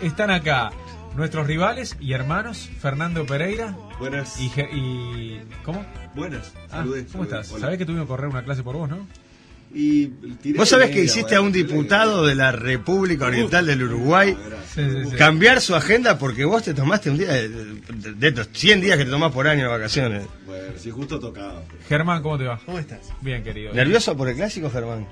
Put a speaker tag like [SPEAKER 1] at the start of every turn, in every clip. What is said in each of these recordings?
[SPEAKER 1] Están acá nuestros rivales y hermanos, Fernando Pereira.
[SPEAKER 2] Buenas.
[SPEAKER 1] Y ¿cómo?
[SPEAKER 2] Buenas. Saludé.
[SPEAKER 1] ¿Cómo estás?
[SPEAKER 2] Hola.
[SPEAKER 1] Sabés que tuvimos que correr una clase por vos, ¿no?
[SPEAKER 2] Y
[SPEAKER 3] ¿Vos sabés que hiciste a un diputado de la República Oriental del Uruguay cambiar su agenda porque vos te tomaste un día de estos 100 días que te tomás por año de vacaciones?
[SPEAKER 2] Bueno, si justo tocaba.
[SPEAKER 1] Germán, ¿cómo te va?
[SPEAKER 4] ¿Cómo estás?
[SPEAKER 1] Bien, querido.
[SPEAKER 3] ¿Nervioso por el clásico, Germán?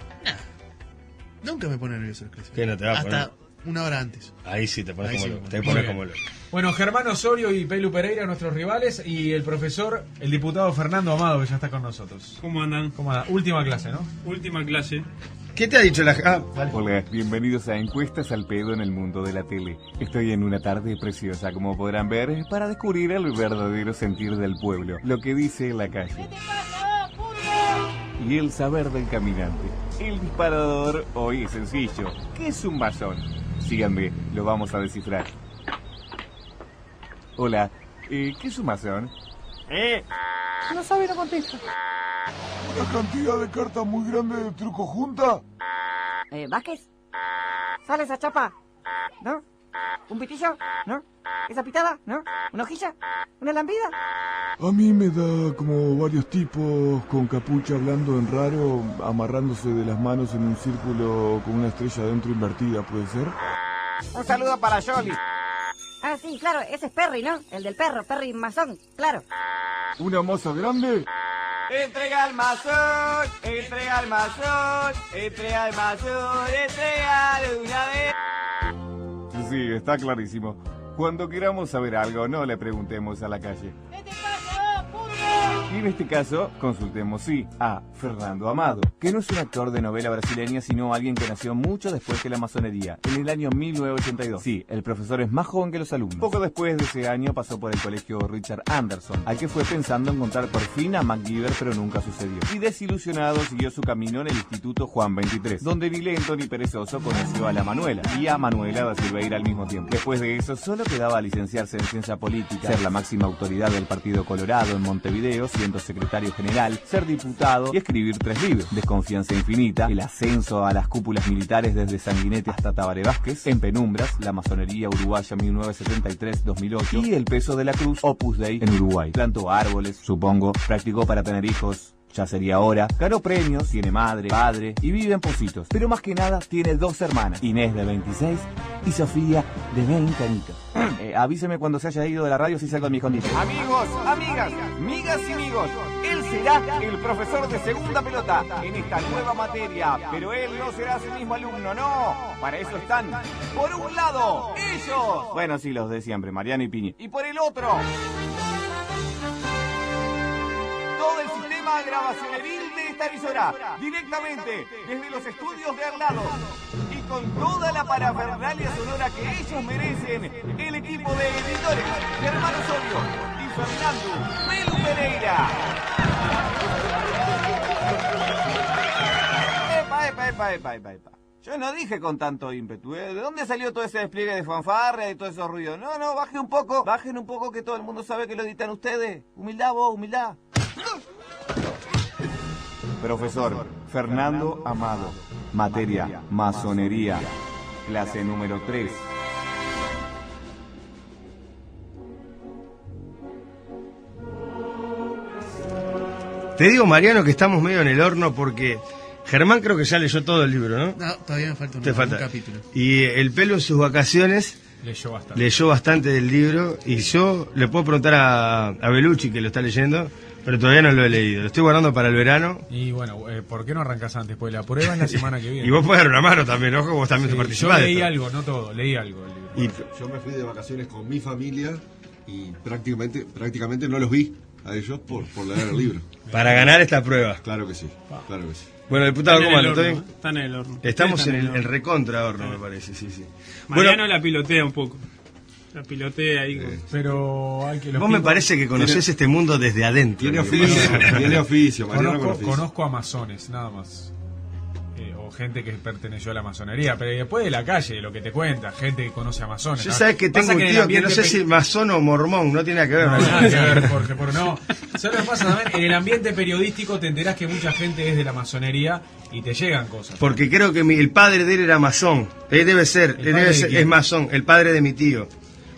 [SPEAKER 4] Nunca me pone nervioso el clásico.
[SPEAKER 3] ¿Qué no te va a poner?
[SPEAKER 4] Hasta una hora antes.
[SPEAKER 3] Ahí sí te pones
[SPEAKER 4] Ahí
[SPEAKER 3] como
[SPEAKER 4] sí,
[SPEAKER 3] loco. Te
[SPEAKER 1] Muy
[SPEAKER 3] pones
[SPEAKER 1] bien.
[SPEAKER 3] como loco.
[SPEAKER 1] Bueno, Germán Osorio y Pelu Pereira, nuestros rivales, y el profesor, el diputado Fernando Amado, que ya está con nosotros.
[SPEAKER 5] ¿Cómo andan?
[SPEAKER 1] ¿Cómo anda? Última clase, ¿no?
[SPEAKER 5] Última clase.
[SPEAKER 3] ¿Qué te ha dicho la... vale.
[SPEAKER 6] Hola, bienvenidos a Encuestas al Pedo en el mundo de la tele. Estoy en una tarde preciosa, como podrán ver, para descubrir el verdadero sentir del pueblo, lo que dice la calle. Y el saber del caminante. El disparador hoy es sencillo. ¿Qué es un masón? Síganme, lo vamos a descifrar. Hola, ¿qué es un masón? No sabe, no contesta.
[SPEAKER 7] ¿Una cantidad de cartas muy grande de truco junta?
[SPEAKER 8] ¿Vázquez? ¿Sale esa chapa? ¿No? ¿Un pitillo? ¿No? ¿Esa pitada? ¿No? ¿Una hojilla? ¿Una lambida?
[SPEAKER 7] A mí me da como varios tipos con capucha hablando en raro, amarrándose de las manos en un círculo con una estrella adentro invertida, ¿puede ser?
[SPEAKER 8] Un saludo para Jolly. Ah, sí, claro, ese es Perry, ¿no? El del perro, Perry Masón, claro.
[SPEAKER 7] ¿Una masa grande?
[SPEAKER 9] Entrega al masón, entrega al masón, entrega al masón, entrega de una vez.
[SPEAKER 6] Sí, está clarísimo. Cuando queramos saber algo, no le preguntemos a la calle. Y en este caso, consultemos, sí, a Fernando Amado, que no es un actor de novela brasileña, sino alguien que nació mucho después que la masonería, en el año 1982. Sí, el profesor es más joven que los alumnos. Poco después de ese año pasó por el colegio Richard Anderson, al que fue pensando encontrar por fin a MacGyver, pero nunca sucedió. Y desilusionado siguió su camino en el Instituto Juan 23, donde ni lento ni perezoso conoció a la Manuela y a Manuela da Silveira al mismo tiempo. Después de eso, solo quedaba licenciarse en ciencia política, ser la máxima autoridad del Partido Colorado en Montevideo, siendo secretario general, ser diputado y escribir 3 libros: Desconfianza Infinita, El ascenso a las cúpulas militares desde Sanguinetti hasta Tabaré Vázquez, En Penumbras, La masonería uruguaya 1973-2008 y El peso de la cruz, Opus Dei en Uruguay. Plantó árboles, supongo, practicó para tener hijos, ya sería hora, ganó premios, tiene madre, padre y vive en Positos. Pero más que nada tiene 2 hermanas, Inés de 26 y Sofía de 20 añitos. Avíseme cuando se haya ido de la radio si salgo de mis condiciones.
[SPEAKER 9] Amigos, amigas, migas y amigos, él será el profesor de segunda pelota en esta nueva materia, pero él no será su mismo alumno, no. Para eso están, por un lado, ellos.
[SPEAKER 6] Bueno, sí, los de siempre, Mariano y Piñi.
[SPEAKER 9] Y por el otro, todo el sistema grabacioneril de esta emisora, directamente desde los estudios de al lado. Y con toda la parafernalia sonora que ellos merecen, el equipo de editores, Germán Osorio y Fernando Pelu Pereira. Epa. Yo no dije con tanto ímpetu, ¿De dónde salió todo ese despliegue de fanfarria y todo esos ruidos? No, bajen un poco que todo el mundo sabe que lo editan ustedes. Humildad vos, humildad.
[SPEAKER 6] Profesor Fernando Amado, materia masonería, clase número 3.
[SPEAKER 3] Te digo, Mariano, que estamos medio en el horno porque Germán creo que ya leyó todo el libro, ¿no?
[SPEAKER 4] No, todavía me falta
[SPEAKER 3] Te
[SPEAKER 4] un
[SPEAKER 3] falta.
[SPEAKER 4] capítulo.
[SPEAKER 3] Y el Pelo en sus vacaciones
[SPEAKER 1] Leyó bastante.
[SPEAKER 3] del libro y yo le puedo preguntar a Belucci, que lo está leyendo, pero todavía no lo he leído. Lo estoy guardando para el verano.
[SPEAKER 1] Y bueno, ¿por qué no arrancas antes? Pues la prueba es la semana que viene.
[SPEAKER 3] Y vos podés dar una mano también, ojo, vos también te
[SPEAKER 1] Yo
[SPEAKER 3] participás.
[SPEAKER 1] leí algo, no todo, leí algo del libro.
[SPEAKER 3] Y
[SPEAKER 2] Yo me fui de vacaciones con mi familia y prácticamente no los vi a ellos por leer el libro.
[SPEAKER 3] para ganar esta prueba.
[SPEAKER 2] Claro que sí.
[SPEAKER 3] Bueno, diputado, ¿cómo anda? ¿Todo bien?
[SPEAKER 5] Están en el horno.
[SPEAKER 3] Estamos
[SPEAKER 5] Están
[SPEAKER 3] en
[SPEAKER 5] el
[SPEAKER 3] el
[SPEAKER 5] horno.
[SPEAKER 3] recontra horno, me parece, sí.
[SPEAKER 5] Mariano
[SPEAKER 3] Bueno,
[SPEAKER 5] la pilotea un poco. La pilotea ahí.
[SPEAKER 1] Pero hay que
[SPEAKER 3] vos me parece que conocés este mundo desde adentro.
[SPEAKER 2] Tiene oficio, Mariano con oficio.
[SPEAKER 1] Conozco a masones, nada más. o gente que perteneció a la masonería, pero después de la calle, lo que te cuenta, gente que conoce a masones.
[SPEAKER 3] Yo
[SPEAKER 1] ¿no?
[SPEAKER 3] sabes que tengo
[SPEAKER 1] Pasa
[SPEAKER 3] un
[SPEAKER 1] en el
[SPEAKER 3] tío que no
[SPEAKER 1] ambiente
[SPEAKER 3] sé si masón o mormón, no tiene nada que ver.
[SPEAKER 1] No, nada que ver, Jorge, porque no. ¿Sabes lo que pasa también? En el ambiente periodístico te enterás que mucha gente es de la masonería y te llegan cosas.
[SPEAKER 3] Porque creo que el padre de él era masón. Debe ser, es masón, el padre de mi tío,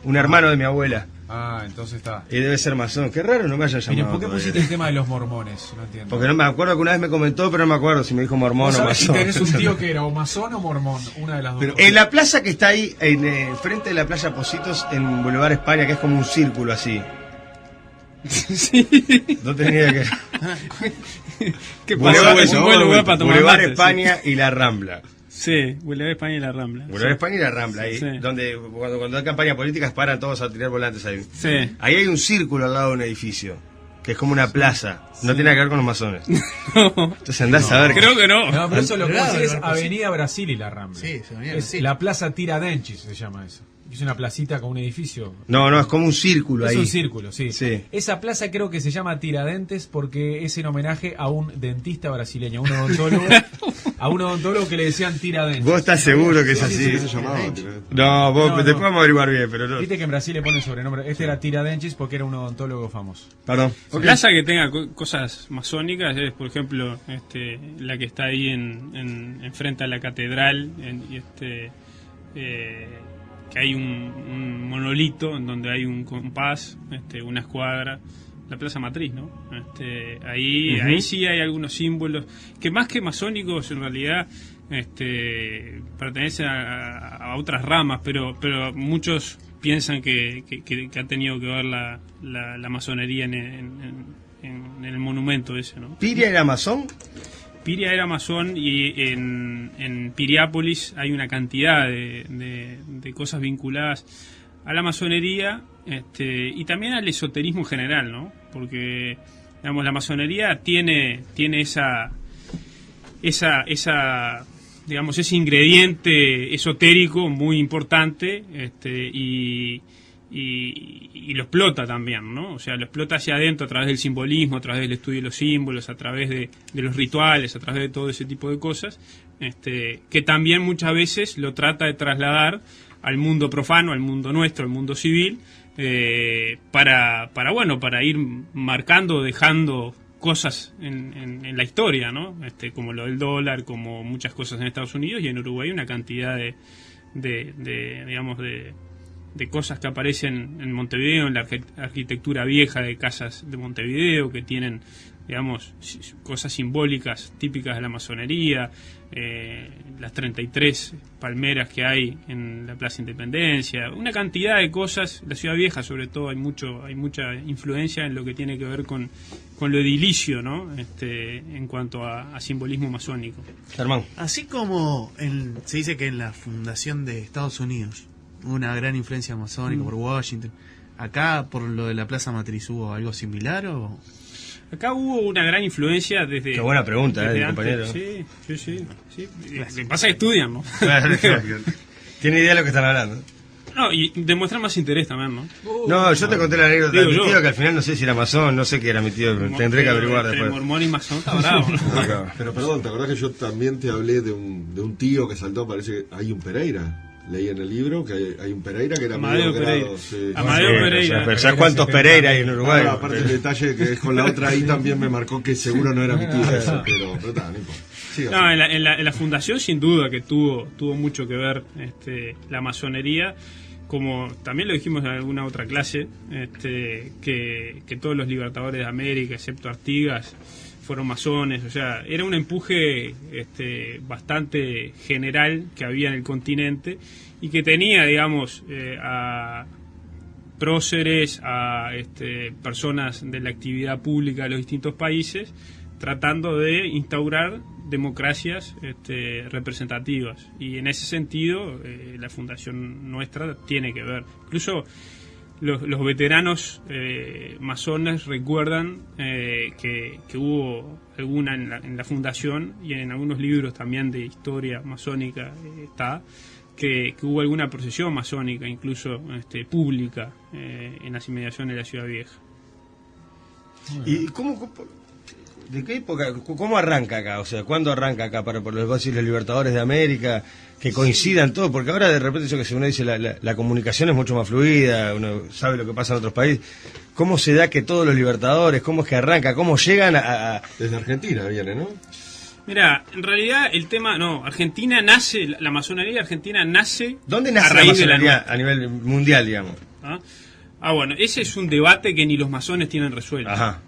[SPEAKER 3] un hermano de mi abuela.
[SPEAKER 1] Ah, entonces está.
[SPEAKER 3] Y debe ser masón. Qué raro no me hayan llamado.
[SPEAKER 1] Miren, ¿por qué
[SPEAKER 3] todavía.
[SPEAKER 1] pusiste el tema de los mormones? No entiendo.
[SPEAKER 3] Porque no me acuerdo que una vez me comentó, pero no me acuerdo si me dijo mormón
[SPEAKER 1] ¿Vos
[SPEAKER 3] o
[SPEAKER 1] sabés si
[SPEAKER 3] masón.
[SPEAKER 1] tenés un tío que era o masón o mormón? Una de las dos.
[SPEAKER 3] Pero en la plaza que está ahí, frente de la playa Positos, en Boulevard España, que es como un círculo así.
[SPEAKER 5] Sí.
[SPEAKER 3] No tenía que...
[SPEAKER 5] ¿Qué pasa? Es un buen lugar para tomar
[SPEAKER 3] Boulevard
[SPEAKER 5] mate,
[SPEAKER 3] España y La Rambla.
[SPEAKER 5] Sí, Boulevard España y La Rambla.
[SPEAKER 3] Boulevard España y La Rambla, ahí,
[SPEAKER 5] Sí.
[SPEAKER 3] donde cuando hay campañas políticas paran todos a tirar volantes ahí.
[SPEAKER 5] Sí.
[SPEAKER 3] Ahí hay un círculo al lado de un edificio, que es como una plaza. No tiene nada que ver con los masones. Entonces andás a ver.
[SPEAKER 5] Creo que no.
[SPEAKER 1] No, pero eso lo que
[SPEAKER 4] Claro,
[SPEAKER 1] decir es
[SPEAKER 4] claro,
[SPEAKER 1] Avenida Brasil y La Rambla.
[SPEAKER 4] Sí, es Avenida
[SPEAKER 1] Es
[SPEAKER 4] Brasil.
[SPEAKER 1] la Plaza Tiradentes se llama eso. Es una placita con un edificio.
[SPEAKER 3] No, es como un círculo
[SPEAKER 1] Es
[SPEAKER 3] ahí.
[SPEAKER 1] un círculo, sí.
[SPEAKER 3] Sí.
[SPEAKER 1] Esa plaza creo que se llama Tiradentes porque es en homenaje a un dentista brasileño, a un odontólogo que le decían Tiradentes.
[SPEAKER 3] ¿Vos estás seguro que es así?
[SPEAKER 2] ¿Qué se llamaba?
[SPEAKER 3] No, vos
[SPEAKER 1] No,
[SPEAKER 3] después
[SPEAKER 1] no.
[SPEAKER 3] vamos a averiguar bien, pero no.
[SPEAKER 1] Viste que en Brasil le ponen sobrenombre. Este era Tiradentes porque era un odontólogo famoso.
[SPEAKER 3] Perdón. Ok.
[SPEAKER 5] Plaza que tenga cosas masónicas es, por ejemplo, la que está ahí en frente a la catedral, que hay un monolito en donde hay un compás, una escuadra, la Plaza Matriz, ¿no? Ahí sí hay algunos símbolos que más que masónicos en realidad pertenecen a otras ramas, pero muchos piensan que ha tenido que ver la masonería en el monumento ese, ¿no?
[SPEAKER 3] ¿Piria era masón?
[SPEAKER 5] Piria era masón y en Piriápolis hay una cantidad de cosas vinculadas a la masonería y también al esoterismo en general, ¿no? Porque, digamos, la masonería tiene esa digamos, ese ingrediente esotérico muy importante y lo explota también, ¿no? O sea, lo explota hacia adentro a través del simbolismo, a través del estudio de los símbolos, a través de los rituales, a través de todo ese tipo de cosas, que también muchas veces lo trata de trasladar al mundo profano, al mundo nuestro, al mundo civil, para ir marcando, dejando cosas en la historia, ¿no? Como lo del dólar, como muchas cosas en Estados Unidos y en Uruguay una cantidad de cosas que aparecen en Montevideo, en la arquitectura vieja de casas de Montevideo, que tienen, digamos, cosas simbólicas típicas de la masonería, las 33 palmeras que hay en la Plaza Independencia, una cantidad de cosas. La ciudad vieja, sobre todo, hay mucha influencia en lo que tiene que ver con lo edilicio, ¿no? En cuanto a simbolismo masónico.
[SPEAKER 3] Germán.
[SPEAKER 4] Así como se dice que en la fundación de Estados Unidos hubo una gran influencia masónica por Washington, acá por lo de la Plaza Matriz, ¿hubo algo similar o...?
[SPEAKER 5] Acá hubo una gran influencia desde...
[SPEAKER 3] Qué buena pregunta,
[SPEAKER 5] desde
[SPEAKER 3] compañero.
[SPEAKER 5] antes. Sí. Lo que pasa es que estudian, ¿no?
[SPEAKER 3] Tiene idea de lo que están hablando.
[SPEAKER 5] No, y demuestran más interés también, ¿no?
[SPEAKER 3] No, yo te conté la anécdota de
[SPEAKER 5] Digo
[SPEAKER 3] mi
[SPEAKER 5] yo.
[SPEAKER 3] tío, que al final no sé si era masón, no sé qué era mi tío, tendré que averiguar
[SPEAKER 5] Entre
[SPEAKER 3] después.
[SPEAKER 5] mormón y masón está bravo, ¿no?
[SPEAKER 2] Pero perdón, ¿te acordás que yo también te hablé de un tío que saltó? Parece que hay un Pereira. Leí en el libro que hay un Pereira que era
[SPEAKER 5] Amadeo
[SPEAKER 2] medio
[SPEAKER 5] Pereira.
[SPEAKER 2] grado, sí.
[SPEAKER 5] Amadeo Pereira.
[SPEAKER 3] Pero ¿sabes cuántos Pereira hay en Uruguay?
[SPEAKER 2] Ah, aparte el detalle que es con la otra ahí también me marcó que seguro no era mi tío eso, pero está, no importa. Siga.
[SPEAKER 5] No, en la fundación sin duda que tuvo mucho que ver la masonería, como también lo dijimos en alguna otra clase, que todos los libertadores de América, excepto Artigas, fueron masones. O sea, era un empuje bastante general que había en el continente y que tenía, digamos, a próceres, a personas de la actividad pública de los distintos países, tratando de instaurar democracias representativas. Y en ese sentido, la fundación nuestra tiene que ver. Incluso los veteranos masones recuerdan que hubo alguna en la fundación, y en algunos libros también de historia masónica está, que hubo alguna procesión masónica, incluso pública, en las inmediaciones de la Ciudad Vieja.
[SPEAKER 3] ¿Y cómo ¿De qué época? ¿Cómo arranca acá? O sea, ¿cuándo arranca acá para por los libertadores de América? Que coincidan todos, porque ahora de repente yo que sé, uno dice la comunicación es mucho más fluida, uno sabe lo que pasa en otros países. ¿Cómo se da que todos los libertadores, cómo es que arranca, cómo llegan a...
[SPEAKER 2] Desde Argentina viene, ¿no?
[SPEAKER 5] Mira, en realidad el tema, Argentina nace, la masonería argentina nace...
[SPEAKER 3] ¿Dónde nace la masonería a nivel mundial, digamos?
[SPEAKER 5] Bueno, ese es un debate que ni los masones tienen resuelto.
[SPEAKER 3] Ajá,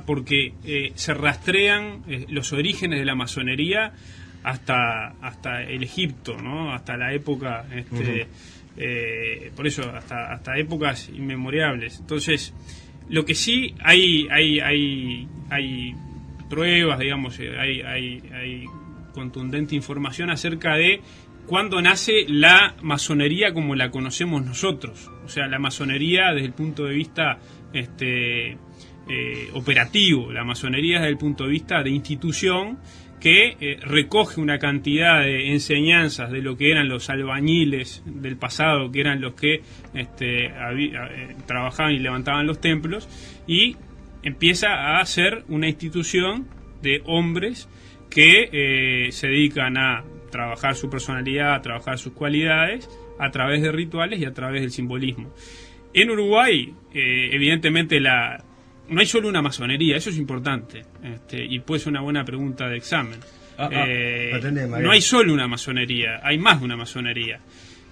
[SPEAKER 5] porque se rastrean los orígenes de la masonería hasta el Egipto, ¿no? Hasta la época, por eso, hasta épocas inmemorables. Entonces, lo que sí hay pruebas, digamos, hay contundente información acerca de cuándo nace la masonería como la conocemos nosotros. O sea, la masonería desde el punto de vista operativo, la masonería desde el punto de vista de institución que recoge una cantidad de enseñanzas de lo que eran los albañiles del pasado, que eran los que trabajaban y levantaban los templos, y empieza a ser una institución de hombres que se dedican a trabajar su personalidad, a trabajar sus cualidades a través de rituales y a través del simbolismo. En Uruguay, evidentemente, no hay solo una masonería, eso es importante, y puede ser una buena pregunta de examen. No hay solo una masonería, hay más de una masonería.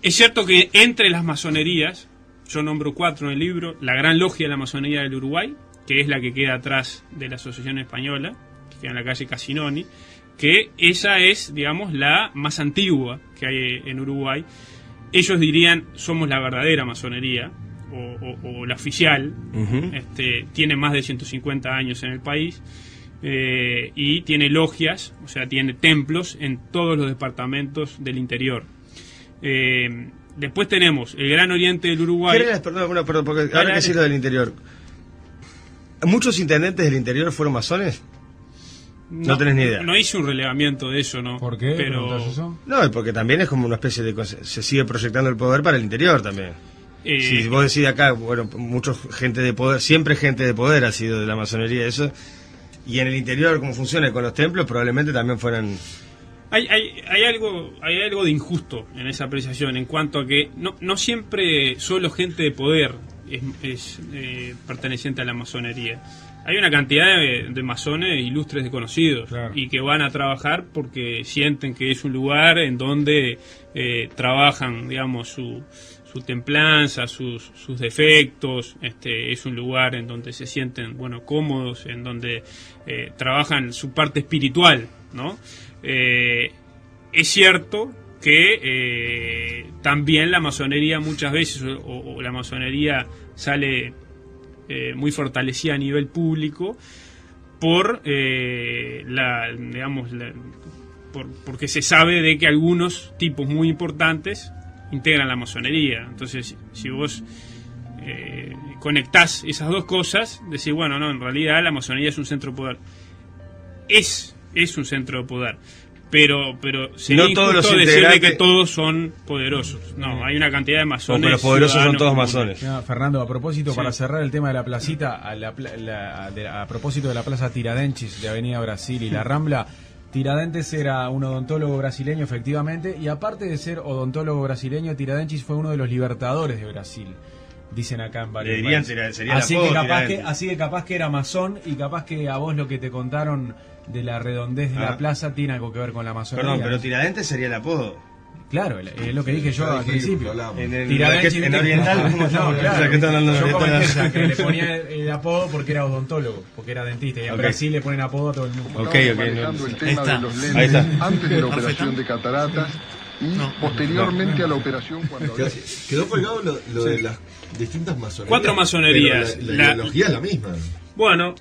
[SPEAKER 5] Es cierto que entre las masonerías, yo nombro 4 en el libro: la Gran Logia de la Masonería del Uruguay, que es la que queda atrás de la Asociación Española, que queda en la calle Casinoni, que esa es, digamos, la más antigua que hay en Uruguay. Ellos dirían, somos la verdadera masonería, o la oficial. Tiene más de 150 años en el país, y tiene logias, o sea, tiene templos en todos los departamentos del interior. Después tenemos el Gran Oriente del Uruguay.
[SPEAKER 3] Perdón, porque ahora que decís lo del interior, ¿muchos intendentes del interior fueron masones? No tenés ni idea.
[SPEAKER 5] No hice un relevamiento de eso, ¿no?
[SPEAKER 1] ¿Por qué?
[SPEAKER 5] Pero...
[SPEAKER 3] No, porque también es como una especie de... Se sigue proyectando el poder para el interior también. Si vos decís acá, bueno, gente de poder, siempre gente de poder ha sido de la masonería, eso. Y en el interior, cómo funciona con los templos, probablemente también fueran...
[SPEAKER 5] Hay algo de injusto en esa apreciación, en cuanto a que no siempre solo gente de poder es perteneciente a la masonería. Hay una cantidad de masones ilustres desconocidos, claro, y que van a trabajar porque sienten que es un lugar en donde trabajan, digamos, su templanza, sus defectos. Es un lugar en donde se sienten, cómodos, en donde trabajan su parte espiritual, ¿no? Es cierto que también la masonería muchas veces, o la masonería sale muy fortalecida a nivel público porque se sabe de que algunos tipos muy importantes integran la masonería. Entonces, si vos conectás esas dos cosas, decís, en realidad la masonería es un centro de poder. Es un centro de poder, pero sería injusto decir de que todos son poderosos. No, hay una cantidad de masones.
[SPEAKER 3] Porque los poderosos son todos masones.
[SPEAKER 1] Fernando, a propósito, para cerrar el tema de la placita, a propósito de la plaza Tiradentes de Avenida Brasil y la Rambla, Tiradentes era un odontólogo brasileño, efectivamente, y aparte de ser odontólogo brasileño, Tiradentes fue uno de los libertadores de Brasil. Dicen acá en varios países. Así que capaz que era masón, y capaz que a vos lo que te contaron de la redondez de la plaza tiene algo que ver con la masonería.
[SPEAKER 3] Perdón, pero Tiradentes sería el apodo.
[SPEAKER 1] Claro, es lo que dije yo al principio.
[SPEAKER 3] En oriental, ¿cómo
[SPEAKER 1] no, claro, yo comenté que le ponía el apodo porque era odontólogo, porque era dentista, y en Brasil le ponen apodo a todo el mundo.
[SPEAKER 7] Manejando el tema de los lentes antes de la operación de cataratas y posteriormente a la operación cuando...
[SPEAKER 2] Quedó colgado lo de las distintas masonerías.
[SPEAKER 5] 4 masonerías.
[SPEAKER 2] La ideología es la misma.
[SPEAKER 5] Bueno,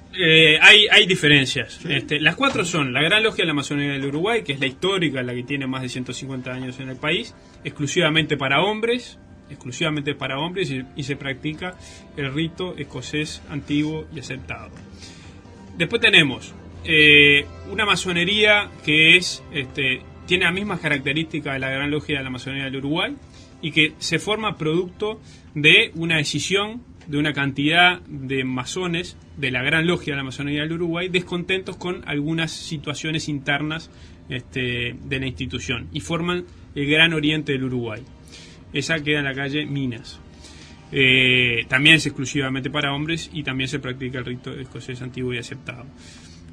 [SPEAKER 5] hay diferencias. Sí. Las 4 son la Gran Logia de la Masonería del Uruguay, que es la histórica, la que tiene más de 150 años en el país, exclusivamente para hombres, y se practica el rito escocés antiguo y aceptado. Después tenemos una masonería que tiene las mismas características de la Gran Logia de la Masonería del Uruguay, y que se forma producto de una decisión de una cantidad de masones de la Gran Logia de la Masonería del Uruguay, descontentos con algunas situaciones internas de la institución, y forman el Gran Oriente del Uruguay. Esa queda en la calle Minas. También es exclusivamente para hombres y también se practica el rito escocés antiguo y aceptado.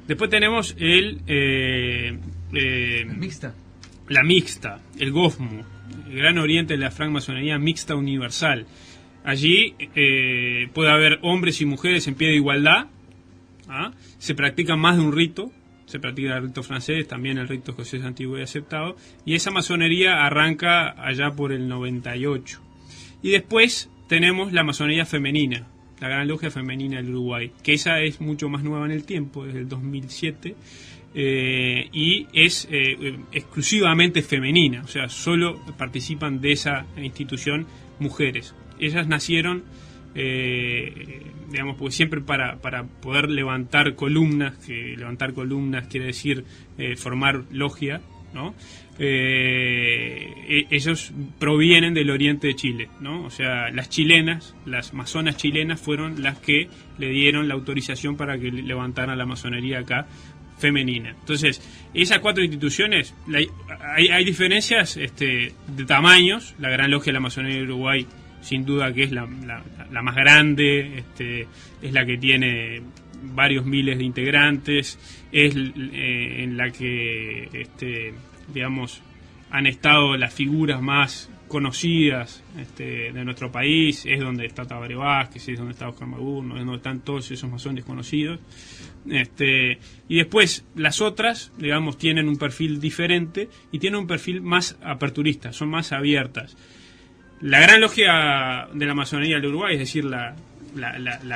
[SPEAKER 5] Después tenemos la mixta, el GOFMU, el Gran Oriente de la francmasonería mixta universal. Allí puede haber hombres y mujeres en pie de igualdad. Se practica más de un rito. Se practica el rito francés, también el rito escocés antiguo y aceptado. Y esa masonería arranca allá por el 98. Y después tenemos la masonería femenina, la Gran Logia Femenina del Uruguay, que esa es mucho más nueva en el tiempo, desde el 2007. Y es exclusivamente femenina, o sea, solo participan de esa institución mujeres. Ellas nacieron, digamos, porque siempre para poder levantar columnas, que levantar columnas quiere decir formar logia, ¿no? Ellos provienen del oriente de Chile, ¿no? O sea, las chilenas, las masonas chilenas fueron las que le dieron la autorización para que levantaran la masonería acá femenina. Entonces, esas 4 instituciones, hay diferencias de tamaños. La Gran Logia de la Masonería de Uruguay, sin duda que es la más grande, es la que tiene varios miles de integrantes, es en la que, digamos, han estado las figuras más conocidas de nuestro país, es donde está Tabaré Vázquez, es donde está Oscar Magurno, es donde están todos esos masones conocidos. Y después las otras, digamos, tienen un perfil diferente y tienen un perfil más aperturista, son más abiertas. La Gran Logia de la Masonería del Uruguay, es decir, la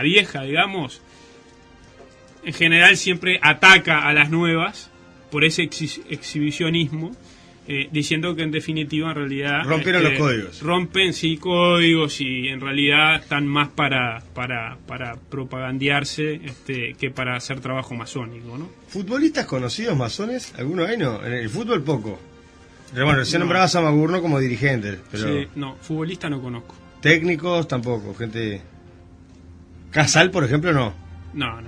[SPEAKER 5] vieja, digamos, en general siempre ataca a las nuevas por ese exhibicionismo, diciendo que en definitiva, en realidad,
[SPEAKER 3] rompieron los códigos.
[SPEAKER 5] Rompen, sí, códigos, y en realidad están más para propagandearse que para hacer trabajo masónico, ¿no?
[SPEAKER 3] ¿Futbolistas conocidos masones? ¿Alguno hay? No, en el fútbol poco. Pero bueno, recién nombrabas a Magurno como dirigente. Pero
[SPEAKER 5] sí, no, futbolista no conozco.
[SPEAKER 3] Técnicos tampoco, gente... Casal, por ejemplo, no.
[SPEAKER 5] No.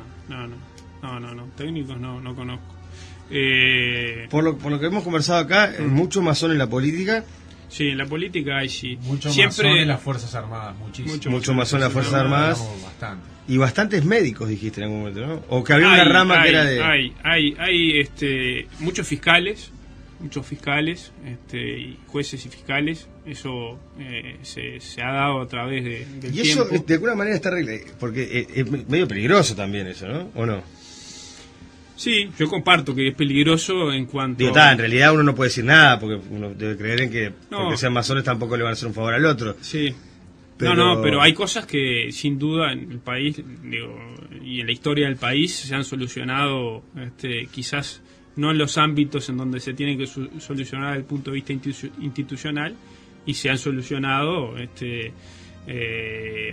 [SPEAKER 5] Técnicos no conozco.
[SPEAKER 3] Por lo que hemos conversado acá, mucho masón en la política.
[SPEAKER 5] Sí, en la política hay sí.
[SPEAKER 1] Mucho masón en las Fuerzas Armadas, muchísimo.
[SPEAKER 3] Mucho masón en las Fuerzas Armadas.
[SPEAKER 1] Bastante.
[SPEAKER 3] Y bastantes médicos, dijiste en algún momento, ¿no? O que había una rama que era de...
[SPEAKER 5] Hay muchos fiscales, y jueces y fiscales. Eso se ha dado a través del tiempo.
[SPEAKER 3] Y eso, de alguna manera, está arreglado, porque es medio peligroso también eso, ¿no? ¿O no?
[SPEAKER 5] Sí, yo comparto que es peligroso en cuanto...
[SPEAKER 3] Digo, en realidad uno no puede decir nada, porque uno debe creer en que porque sean masones tampoco le van a hacer un favor al otro.
[SPEAKER 5] Sí. Pero hay cosas que sin duda en el país, y en la historia del país se han solucionado, quizás no en los ámbitos en donde se tienen que solucionar desde el punto de vista institucional, y se han solucionado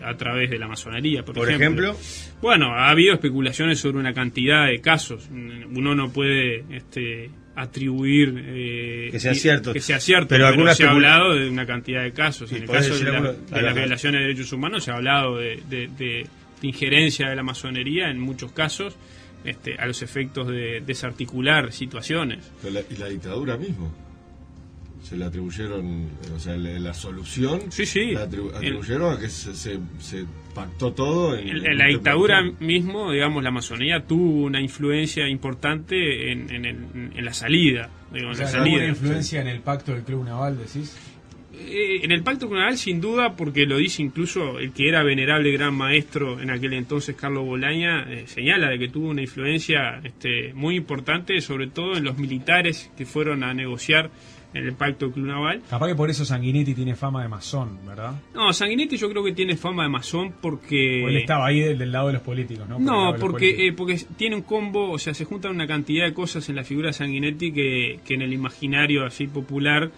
[SPEAKER 5] a través de la masonería, por ejemplo. Bueno, ha habido especulaciones sobre una cantidad de casos. Uno no puede atribuir
[SPEAKER 3] que sea cierto,
[SPEAKER 5] pero se ha hablado de una cantidad de casos. En el caso de las violaciones de derechos humanos se ha hablado de injerencia de la masonería en muchos casos, a los efectos de desarticular situaciones.
[SPEAKER 2] ¿Y la dictadura mismo? Se le atribuyeron, o sea, la solución, la atribuyeron a que se pactó todo.
[SPEAKER 5] En la dictadura mismo, digamos, la masonería tuvo una influencia importante en la salida.
[SPEAKER 1] ¿Alguna influencia en el pacto del Club Naval, decís?
[SPEAKER 5] En el pacto Club Naval, sin duda, porque lo dice incluso el que era venerable gran maestro en aquel entonces, Carlos Bolaña, señala de que tuvo una influencia muy importante, sobre todo en los militares que fueron a negociar en el pacto Club Naval.
[SPEAKER 1] Capaz que por eso Sanguinetti tiene fama de masón, ¿verdad?
[SPEAKER 5] No, Sanguinetti yo creo que tiene fama de masón porque...
[SPEAKER 1] O él estaba ahí del lado de los políticos, ¿no?
[SPEAKER 5] No, porque tiene un combo, o sea, se juntan una cantidad de cosas en la figura de Sanguinetti que en el imaginario así popular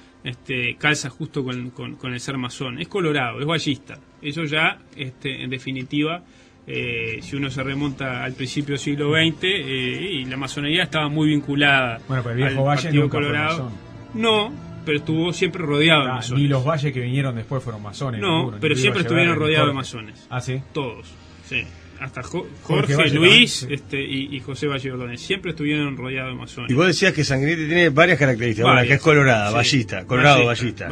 [SPEAKER 5] calza justo con el ser masón. Es colorado, es ballista. Eso ya, en definitiva... si uno se remonta al principio del siglo XX, y la masonería estaba muy vinculada
[SPEAKER 1] pero el viejo
[SPEAKER 5] al
[SPEAKER 1] Valle
[SPEAKER 5] Partido
[SPEAKER 1] nunca
[SPEAKER 5] Colorado.
[SPEAKER 1] fue masón.
[SPEAKER 5] No, pero estuvo siempre rodeado de masones.
[SPEAKER 1] Ni los valles que vinieron después fueron masones.
[SPEAKER 5] No, pero siempre estuvieron rodeados de masones.
[SPEAKER 1] ¿Ah, sí?
[SPEAKER 5] Todos, sí. hasta Jorge Luis y José Valle Ordóñez. Siempre estuvieron rodeados de masones.
[SPEAKER 3] Y vos decías que Sanguinetti tiene varias características. Una que es colorada, ballista, colorado ballista.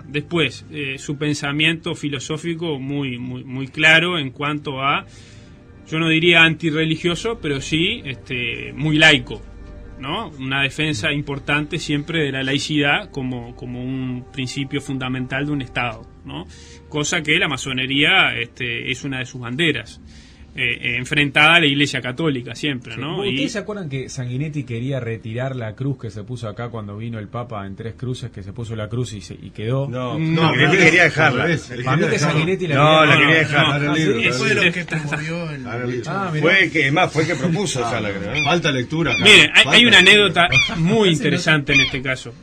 [SPEAKER 5] Después, su pensamiento filosófico muy claro en cuanto a, yo no diría antirreligioso, pero sí muy laico, ¿no? Una defensa importante siempre de la laicidad como un principio fundamental de un Estado, ¿no? Cosa que la masonería es una de sus banderas, enfrentada a la Iglesia Católica siempre, ¿no?
[SPEAKER 1] ¿Ustedes se acuerdan que Sanguinetti quería retirar la cruz que se puso acá cuando vino el Papa en 3 cruces, que se puso la cruz y quedó?
[SPEAKER 3] No, quería dejarla.
[SPEAKER 1] Para mí que Sanguinetti
[SPEAKER 3] la quería dejar.
[SPEAKER 4] Fue lo que promovió el...
[SPEAKER 3] Fue el que propuso dejarla, creo.
[SPEAKER 2] Falta lectura.
[SPEAKER 5] Mire, hay una anécdota muy interesante en este caso,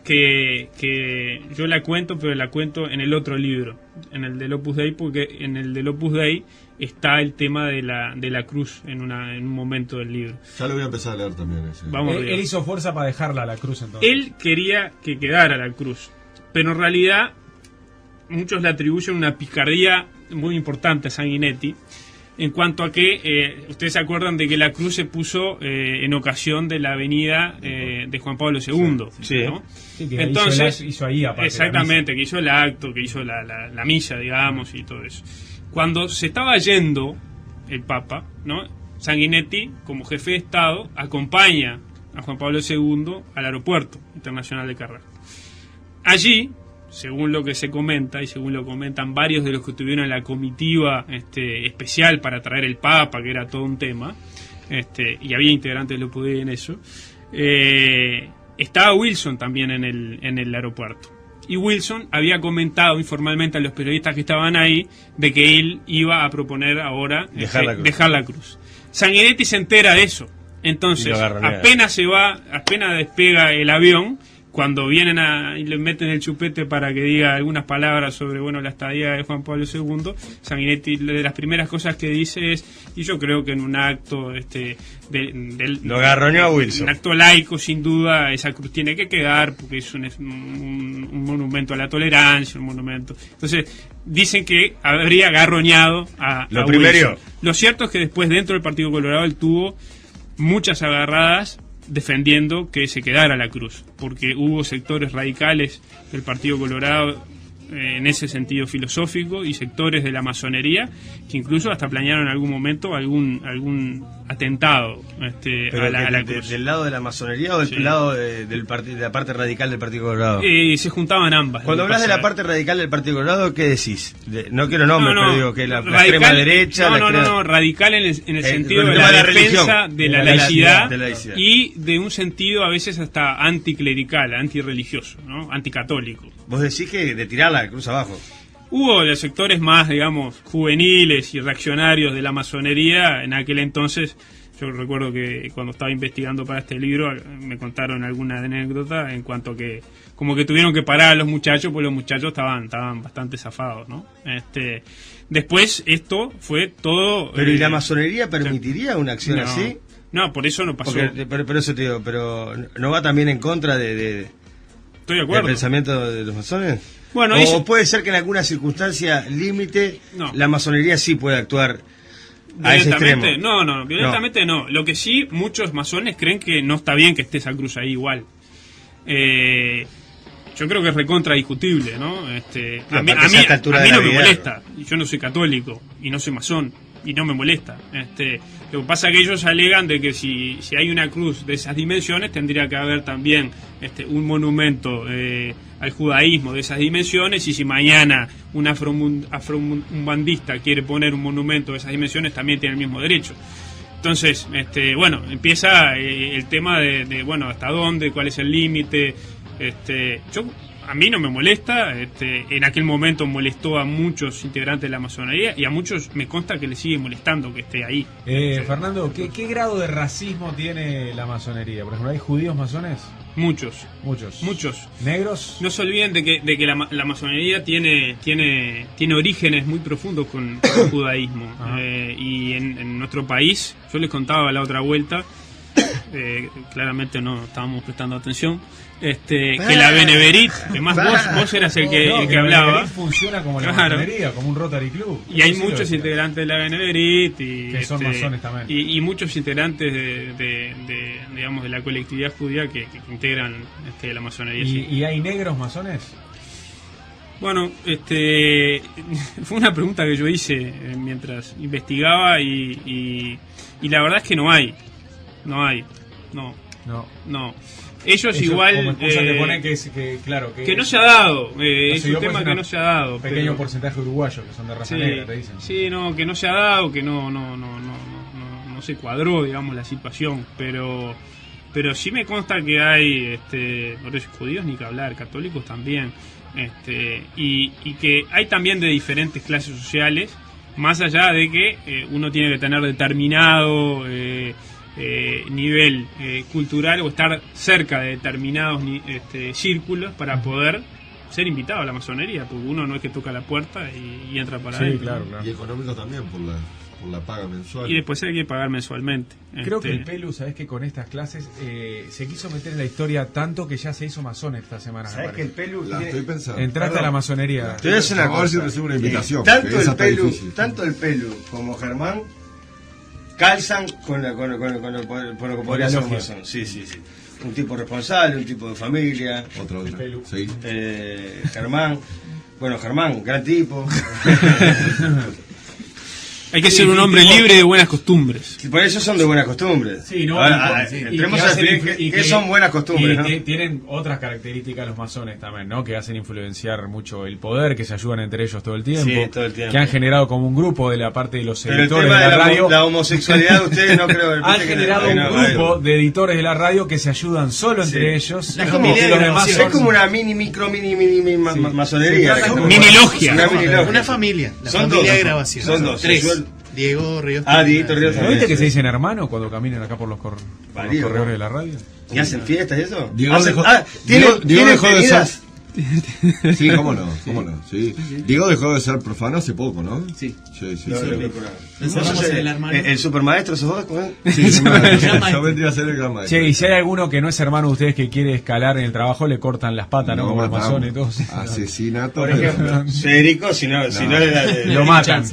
[SPEAKER 5] que yo la cuento, pero la cuento en el otro libro, en el del Opus Dei, porque en el del Opus Dei está el tema de la cruz en un momento del libro.
[SPEAKER 2] Ya lo voy a empezar a leer también ese.
[SPEAKER 1] Él hizo fuerza para dejarla la cruz entonces.
[SPEAKER 5] Él quería que quedara la cruz, pero en realidad muchos le atribuyen una picardía muy importante a Sanguinetti, en cuanto a que ustedes se acuerdan de que la cruz se puso en ocasión de la venida de Juan Pablo II,
[SPEAKER 3] sí,
[SPEAKER 5] ¿no?
[SPEAKER 1] Sí, que
[SPEAKER 5] entonces
[SPEAKER 1] hizo ahí aparte,
[SPEAKER 5] exactamente, que hizo el acto, que hizo la misa, digamos, y todo eso. Cuando se estaba yendo el Papa, ¿no? Sanguinetti, como jefe de Estado, acompaña a Juan Pablo II al aeropuerto internacional de Carrasco. Allí, según lo que se comenta y según lo comentan varios de los que estuvieron en la comitiva especial para traer el Papa, que era todo un tema, y había integrantes del Opus Dei en eso, estaba Wilson también en el aeropuerto. Y Wilson había comentado informalmente a los periodistas que estaban ahí de que él iba a proponer ahora dejar la cruz. Sanguinetti se entera de eso. Entonces, apenas despega el avión, cuando vienen y le meten el chupete para que diga algunas palabras sobre la estadía de Juan Pablo II, Sanguinetti, de las primeras cosas que dice es, y yo creo que en un acto
[SPEAKER 3] lo agarroñó a Wilson.
[SPEAKER 5] Un acto laico, sin duda, esa cruz tiene que quedar porque es un monumento a la tolerancia, un monumento. Entonces, dicen que habría agarroñado a Wilson. Lo cierto es que después, dentro del Partido Colorado, él tuvo muchas agarradas defendiendo que se quedara la cruz, porque hubo sectores radicales del Partido Colorado en ese sentido filosófico y sectores de la masonería que incluso hasta planearon en algún momento algún atentado a la cruz.
[SPEAKER 3] ¿Del lado de la masonería o del lado de la parte radical del Partido Colorado?
[SPEAKER 5] Se juntaban ambas.
[SPEAKER 3] Cuando hablas de la parte radical del Partido Colorado, ¿qué decís? No quiero nombres, pero digo que la extrema derecha...
[SPEAKER 5] radical en el sentido de la defensa de la laicidad y de un sentido a veces hasta anticlerical, antirreligioso, ¿no? Anticatólico.
[SPEAKER 3] Vos decís que de tirar la cruz abajo.
[SPEAKER 5] Hubo de sectores más, digamos, juveniles y reaccionarios de la masonería en aquel entonces. Yo recuerdo que cuando estaba investigando para este libro me contaron alguna anécdota en cuanto a que como que tuvieron que parar a los muchachos, pues los muchachos estaban bastante zafados, ¿no? Después esto fue todo...
[SPEAKER 3] ¿Pero y la masonería permitiría una acción así?
[SPEAKER 5] No, por eso no pasó.
[SPEAKER 3] Pero eso te digo, pero ¿no va también en contra
[SPEAKER 5] Estoy de acuerdo.
[SPEAKER 3] ¿El pensamiento de los masones?
[SPEAKER 5] Bueno,
[SPEAKER 3] o puede ser que en alguna circunstancia límite la masonería sí puede actuar a ese extremo.
[SPEAKER 5] No, violentamente no. Lo que sí, muchos masones creen que no está bien que esté esa cruz ahí igual. Yo creo que es recontra discutible, ¿no? A mí no me molesta. Yo no soy católico y no soy masón y no me molesta. Lo que pasa es que ellos alegan de que si hay una cruz de esas dimensiones tendría que haber también un monumento al judaísmo de esas dimensiones, y si mañana un afromumbandista quiere poner un monumento de esas dimensiones también tiene el mismo derecho. Entonces, empieza el tema de hasta dónde, cuál es el límite. A mí no me molesta, en aquel momento molestó a muchos integrantes de la masonería y a muchos me consta que les sigue molestando que esté ahí.
[SPEAKER 1] Fernando, ¿qué grado de racismo tiene la masonería? Por ejemplo, ¿hay judíos masones?
[SPEAKER 5] Muchos.
[SPEAKER 1] ¿Negros?
[SPEAKER 5] No se olviden de que la masonería tiene orígenes muy profundos con el judaísmo. Y en nuestro país, yo les contaba la otra vuelta, claramente no estábamos prestando atención, que la Beneverit, además vos eras el que hablaba.
[SPEAKER 1] Funciona como la masonería, como un Rotary Club.
[SPEAKER 5] Y hay muchos integrantes de la Beneverit
[SPEAKER 1] que son masones también.
[SPEAKER 5] Y muchos integrantes digamos, de la colectividad judía que integran la masonería.
[SPEAKER 1] ¿Y hay negros masones?
[SPEAKER 5] Bueno, fue una pregunta que yo hice mientras investigaba y la verdad es que no hay. Ellos igual que no se ha dado, es un tema que no se ha dado.
[SPEAKER 1] Pequeño porcentaje uruguayos que son de raza negra, te dicen.
[SPEAKER 5] Sí, no, que no se ha dado, que no se cuadró, digamos, la situación, pero sí me consta que hay judíos ni que hablar, católicos también, y que hay también de diferentes clases sociales, más allá de que uno tiene que tener determinado nivel cultural o estar cerca de determinados círculos para poder ser invitado a la masonería, porque uno no es que toca la puerta y entra para adentro.
[SPEAKER 2] Claro. Y económico también por la paga mensual.
[SPEAKER 5] Y después hay que pagar mensualmente.
[SPEAKER 1] Creo que el Pelu, sabes que con estas clases se quiso meter en la historia tanto que ya se hizo masón esta semana.
[SPEAKER 3] ¿Sabes que el Pelu
[SPEAKER 2] estoy pensando?
[SPEAKER 1] Entraste a la masonería.
[SPEAKER 3] Te voy a decir una cosa.
[SPEAKER 2] Si recibo una invitación.
[SPEAKER 3] Tanto el Pelu como Germán calzan con lo que podría ser un masón. Sí. Un tipo responsable, un tipo de familia.
[SPEAKER 2] Otro. Sí.
[SPEAKER 3] Germán, gran tipo.
[SPEAKER 5] Hay que ser un hombre libre de buenas costumbres.
[SPEAKER 3] Y por eso son de buenas costumbres.
[SPEAKER 1] Sí, ¿no?
[SPEAKER 3] Entremos a definir qué son buenas costumbres, ¿no?
[SPEAKER 1] Tienen otras características los masones también, ¿no? Que hacen influenciar mucho el poder, que se ayudan entre ellos todo el tiempo.
[SPEAKER 3] Sí, todo el tiempo.
[SPEAKER 1] Que han generado como un grupo de la parte de los
[SPEAKER 3] Pero
[SPEAKER 1] editores
[SPEAKER 3] el tema
[SPEAKER 1] de la radio.
[SPEAKER 3] La homosexualidad, ustedes no creo.
[SPEAKER 1] Han generado un grupo de editores de la radio que se ayudan solo entre ellos.
[SPEAKER 3] Es como una mini masonería.
[SPEAKER 5] Mini logia.
[SPEAKER 4] Una familia. La
[SPEAKER 3] son
[SPEAKER 4] familia
[SPEAKER 3] dos,
[SPEAKER 4] de grabación.
[SPEAKER 3] Son dos.
[SPEAKER 4] Tres. Diego Ríos.
[SPEAKER 3] Dieguito Ríos.
[SPEAKER 1] ¿No viste que se dicen hermanos cuando caminan acá por los corredores de la radio?
[SPEAKER 3] ¿Y hacen fiestas y eso?
[SPEAKER 2] Diego dejó de ser... Sí, cómo no. Sí. Diego dejó de ser profano hace poco, ¿no?
[SPEAKER 4] Sí.
[SPEAKER 3] ¿El supermaestro sos vos con él?
[SPEAKER 2] Sí, yo vendría a ser el gran maestro.
[SPEAKER 1] Che, y si hay alguno que no es hermano de ustedes que quiere escalar en el trabajo, le cortan las patas, ¿no? Como los masones y todos.
[SPEAKER 2] Asesinato.
[SPEAKER 3] Por ejemplo, Federico, si no
[SPEAKER 1] lo matan.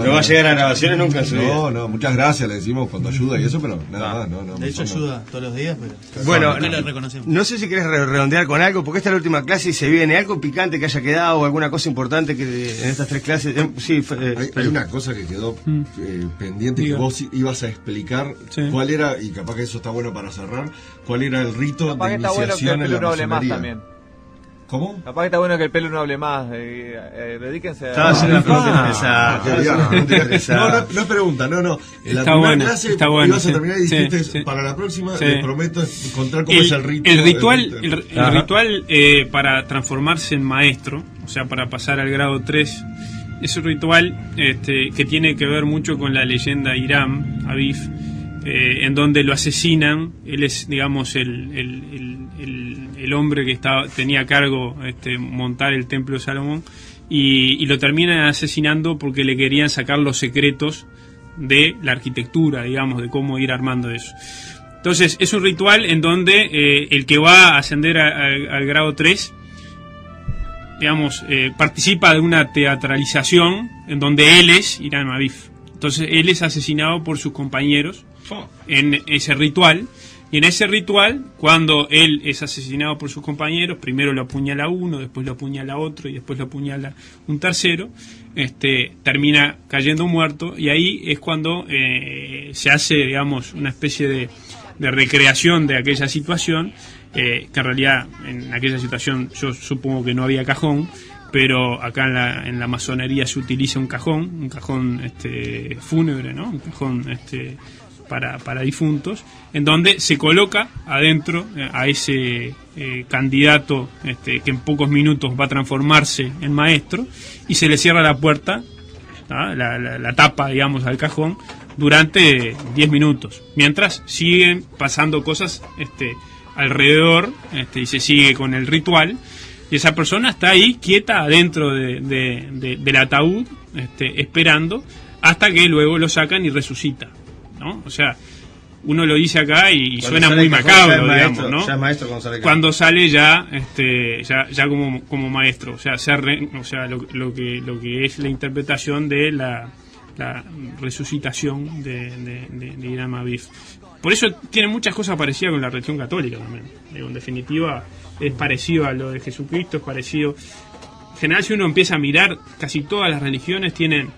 [SPEAKER 3] No va a llegar a grabaciones nunca en su vida.
[SPEAKER 2] No, muchas gracias, le decimos cuando ayuda y eso, pero nada más, no.
[SPEAKER 4] De hecho ayuda todos los días, pero
[SPEAKER 3] bueno,
[SPEAKER 4] no lo reconocemos.
[SPEAKER 3] No sé si querés redondear con algo, porque esta es la última clase y se viene algo picante que haya quedado o alguna cosa importante que en estas tres clases.
[SPEAKER 2] Hay una cosa que quedó pendiente que vos ibas a explicar cuál era, y capaz que eso está bueno para cerrar, cuál era el rito de iniciación en la masonería. ¿Cómo?
[SPEAKER 10] Capaz que está bueno que el Pelu no hable más. Dedíquense a...
[SPEAKER 3] Estaba haciendo una
[SPEAKER 2] pregunta. No es pregunta, no. En la primera clase ibas a terminar y dijiste, para la próxima les prometo encontrar cómo es el rito.
[SPEAKER 5] El ritual para transformarse en maestro, o sea, para pasar al grado 3, es un ritual que tiene que ver mucho con la leyenda Hiram Abif, en donde lo asesinan. Él es, digamos, el hombre que tenía a cargo montar el templo de Salomón, y lo terminan asesinando porque le querían sacar los secretos de la arquitectura, digamos, de cómo ir armando eso. Entonces es un ritual en donde el que va a ascender al grado 3, digamos, participa de una teatralización en donde él es Hiram Abif. Entonces él es asesinado por sus compañeros en ese ritual. Y en ese ritual, cuando él es asesinado por sus compañeros, primero lo apuñala uno, después lo apuñala otro y después lo apuñala un tercero, termina cayendo muerto, y ahí es cuando se hace, digamos, una especie de recreación de aquella situación, que en realidad en aquella situación yo supongo que no había cajón, pero acá en la masonería se utiliza un cajón fúnebre, ¿no? Un cajón para difuntos, en donde se coloca adentro a ese candidato que en pocos minutos va a transformarse en maestro, y se le cierra la puerta, la tapa, digamos, al cajón durante 10 minutos, mientras siguen pasando cosas alrededor, y se sigue con el ritual, y esa persona está ahí quieta adentro del ataúd, esperando hasta que luego lo sacan y resucita, ¿no? O sea, uno lo dice acá y suena muy macabro, digamos, ¿no?
[SPEAKER 3] Ya es maestro
[SPEAKER 5] cuando sale ya como maestro, o sea, lo que es la interpretación de la resucitación de Hiram Abif. Por eso tiene muchas cosas parecidas con la religión católica también. En definitiva, es parecido a lo de Jesucristo, es parecido. En general, si uno empieza a mirar, casi todas las religiones tienen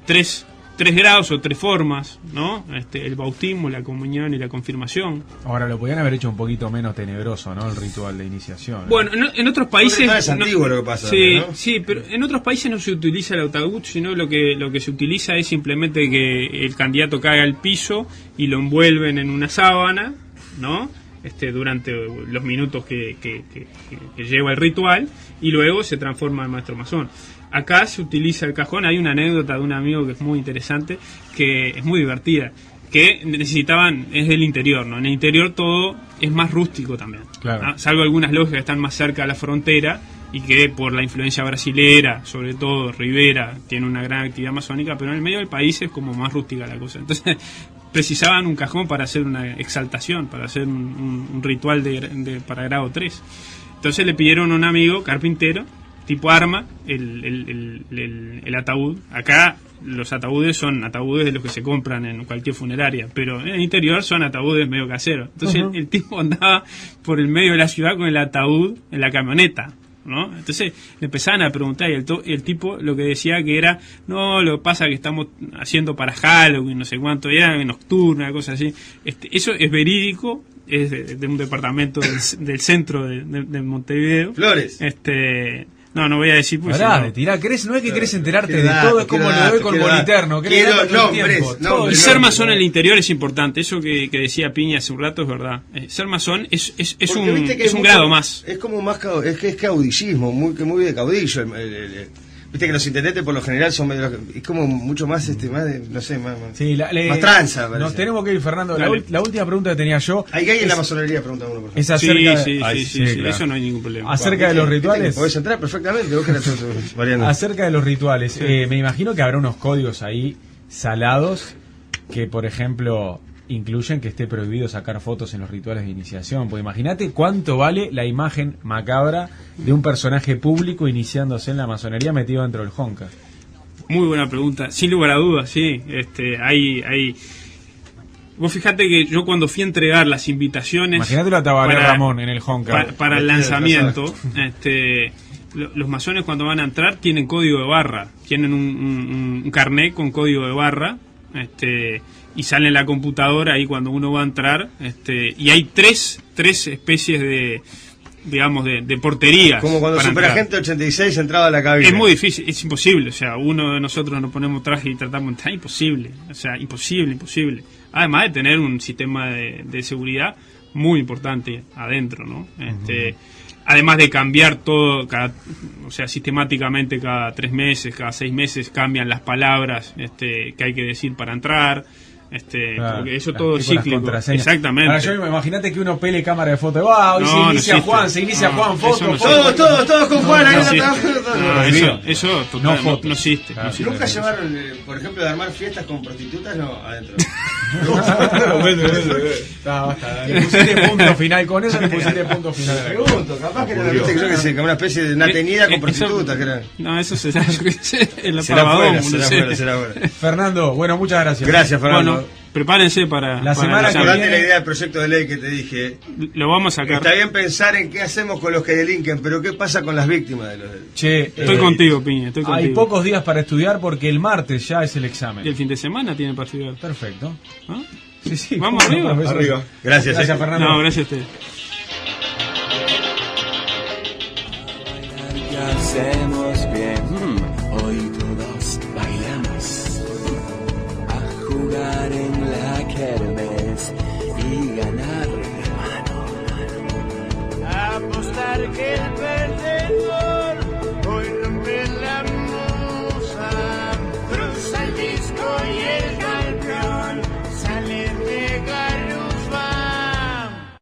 [SPEAKER 5] tres grados o 3 formas, ¿no? El bautismo, la comunión y la confirmación.
[SPEAKER 1] Ahora, lo podían haber hecho un poquito menos tenebroso, ¿no? El ritual de iniciación.
[SPEAKER 5] Bueno, en otros países...
[SPEAKER 3] Es antiguo lo que pasa.
[SPEAKER 5] Sí,
[SPEAKER 3] ¿no?
[SPEAKER 5] sí, pero en otros países no se utiliza el ataúd, sino lo que se utiliza es simplemente que el candidato caiga al piso y lo envuelven en una sábana, ¿no? Durante los minutos que lleva el ritual, y luego se transforma en maestro masón. Acá se utiliza el cajón. Hay una anécdota de un amigo que es muy interesante, que es muy divertida, que necesitaban, es del interior, ¿no? En el interior todo es más rústico también,
[SPEAKER 1] claro,
[SPEAKER 5] ¿no? Salvo algunas logias que están más cerca de la frontera y que por la influencia brasilera, sobre todo Rivera, tiene una gran actividad masónica, pero en el medio del país es como más rústica la cosa. Entonces precisaban un cajón para hacer una exaltación, para hacer un ritual para grado 3. Entonces le pidieron a un amigo carpintero, tipo arma, el ataúd. Acá los ataúdes son ataúdes de los que se compran en cualquier funeraria, pero en el interior son ataúdes medio caseros. Entonces el tipo andaba por el medio de la ciudad con el ataúd en la camioneta, ¿no? Entonces le empezaban a preguntar y el tipo lo que decía que era, no, lo que pasa es que estamos haciendo para Halloween, no sé cuánto, era nocturna, cosas así. Eso es verídico, es de un departamento del centro de Montevideo.
[SPEAKER 3] Flores.
[SPEAKER 5] No voy a decir pues.
[SPEAKER 1] No es que querés enterarte de todo, es como lo doy con Moliterno.
[SPEAKER 5] Y ser masón en el interior es importante. Eso que decía Piña hace un rato es verdad. Ser masón es un grado más.
[SPEAKER 3] Es como más es caudillismo, muy de caudillo. Viste que los intendentes por lo general son medio, es como mucho más más de, no sé, más tranza.
[SPEAKER 1] Nos tenemos que ir, Fernando. La última pregunta que tenía yo.
[SPEAKER 3] ¿Hay en la masonería? Pregunta uno, por favor.
[SPEAKER 1] Es acerca
[SPEAKER 5] sí, claro. Eso no hay ningún problema.
[SPEAKER 1] Acerca de los rituales.
[SPEAKER 3] Podés entrar perfectamente. Vos variando.
[SPEAKER 1] Acerca de los rituales, me imagino que habrá unos códigos ahí salados que, por ejemplo, incluyen que esté prohibido sacar fotos en los rituales de iniciación. Pues imagínate cuánto vale la imagen macabra de un personaje público iniciándose en la masonería metido dentro del Honka.
[SPEAKER 5] Muy buena pregunta, sin lugar a dudas, sí. Hay vos fijate que yo cuando fui a entregar las invitaciones,
[SPEAKER 1] imagínate la Tabaré Ramón en el Honka
[SPEAKER 5] para el lanzamiento, los masones cuando van a entrar tienen código de barra, tienen un carnet con código de barra, y sale en la computadora ahí cuando uno va a entrar, y hay tres especies de, digamos, de porterías.
[SPEAKER 3] Como cuando Superagente 86 entraba a la cabina.
[SPEAKER 5] Es muy difícil, es imposible, o sea, uno de nosotros nos ponemos traje y tratamos de entrar, imposible, o sea, imposible. Además de tener un sistema de seguridad muy importante adentro, ¿no? Además de cambiar todo, sistemáticamente cada 3 meses, cada 6 meses cambian las palabras que hay que decir para entrar.
[SPEAKER 1] Claro,
[SPEAKER 5] porque eso todo es cíclico. Exactamente.
[SPEAKER 1] Ahora yo imagínate que uno pele cámara de foto. Hoy se inicia Juan, foto.
[SPEAKER 3] Todos con Juan.
[SPEAKER 5] Eso no existe.
[SPEAKER 3] ¿Nunca llevaron, por ejemplo, de armar fiestas con prostitutas? No, adentro.
[SPEAKER 1] Basta. Le pusiste punto final con eso, le pusiste punto final.
[SPEAKER 3] Pregunto, capaz que era una especie de una tenida con prostitutas.
[SPEAKER 5] No, eso será en la
[SPEAKER 3] será fuera.
[SPEAKER 1] Fernando, bueno, muchas gracias.
[SPEAKER 3] Gracias, Fernando.
[SPEAKER 5] Bueno, prepárense para
[SPEAKER 1] la semana que viene.
[SPEAKER 3] La idea del proyecto de ley que te dije.
[SPEAKER 5] Lo vamos a sacar.
[SPEAKER 3] Está bien pensar en qué hacemos con los que delinquen, pero qué pasa con las víctimas de los delitos.
[SPEAKER 5] Estoy contigo, Piña.
[SPEAKER 1] Hay pocos días para estudiar porque el martes ya es el examen.
[SPEAKER 5] Y el fin de semana tienen para estudiar.
[SPEAKER 1] Perfecto.
[SPEAKER 5] ¿Ah?
[SPEAKER 1] Sí.
[SPEAKER 5] Vamos arriba.
[SPEAKER 3] Gracias,
[SPEAKER 1] Fernando.
[SPEAKER 5] No, gracias a ustedes.
[SPEAKER 11] Hacemos bien, hoy todos bailamos a jugar en la kermés y ganar, hermano. Apostar que el perdedor hoy rompe la musa, cruza el disco y el